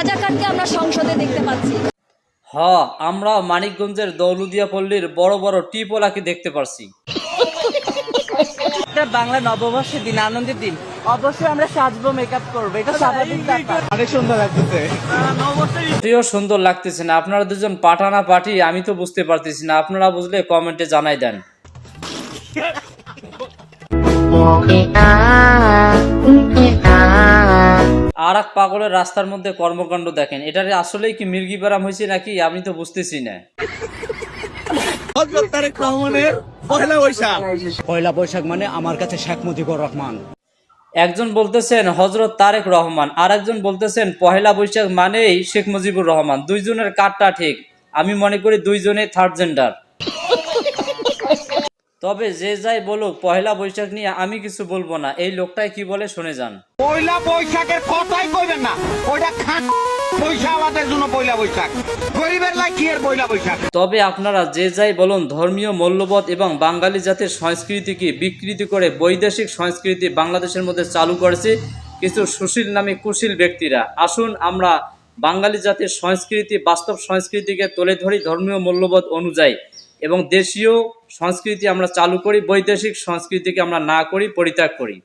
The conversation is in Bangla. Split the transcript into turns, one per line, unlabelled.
রাজাকারকে আমরা সংসদে দেখতে পাচ্ছি।
আমরা মানিকগঞ্জের দৌলুদিয়া পল্লীর বড় বড় টিপোলাকে দেখতে পারছি।
বাংলা নববর্ষের দিন, আনন্দের দিন, অবশ্যই আমরা সাজবো, মেকআপ করবো, এটা স্বাভাবিক ব্যাপার। অনেক সুন্দর লাগতেছে।
যদিও সুন্দর লাগতেছে না, আপনারা দুজন পাঠা না পাঠি আমি তো বুঝতে পারতেছি না, আপনারা বুঝলে কমেন্টে জানাই দেন। আর এক পাগলের রাস্তার মধ্যে কর্মকাণ্ড দেখেন, এটারে আসলেই কি মির্গি ব্যারাম হয়েছে নাকি আমি তো বুঝতেছি না।
পয়লা বৈশাখ মানে আমার কাছে শেখ মুজিবুর রহমান।
একজন বলতেছেন হযরত তারেক রহমান, আর একজন বলতেছেন পহেলা বৈশাখ মানেই শেখ মুজিবুর রহমান। দুইজনের কাটটা ঠিক, আমি মনে করি দুইজনে থার্ড জেন্ডার। তবে যে যাই বলুক, পহেলা বৈশাখ নিয়ে আমি কিছু বলবো না, এই লোকটাই কি বলে শুনে যান।
পয়লা বৈশাখের কথাই কইবেন না, ওইটা খান পয়সা আমাদের জন্য পয়লা বৈশাখ, গরিবের লাই কি এর পয়লা বৈশাখ।
তবে আপনারা যে যাই বলুন, ধর্মীয় মূল্যবোধ এবং বাঙালি জাতির সংস্কৃতিকে বিকৃতি করে বৈদেশিক সংস্কৃতি বাংলাদেশের মধ্যে চালু করেছে কিছু সুশীল নামে কুশীল ব্যক্তিরা। আসুন আমরা বাঙালি জাতির সংস্কৃতি, বাস্তব সংস্কৃতিকে তুলে ধরি ধর্মীয় মূল্যবোধ অনুযায়ী, এবং দেশীয় সংস্কৃতি আমরা চালু করি, বৈদেশিক সংস্কৃতিকে আমরা না করি, পরিত্যাগ করি।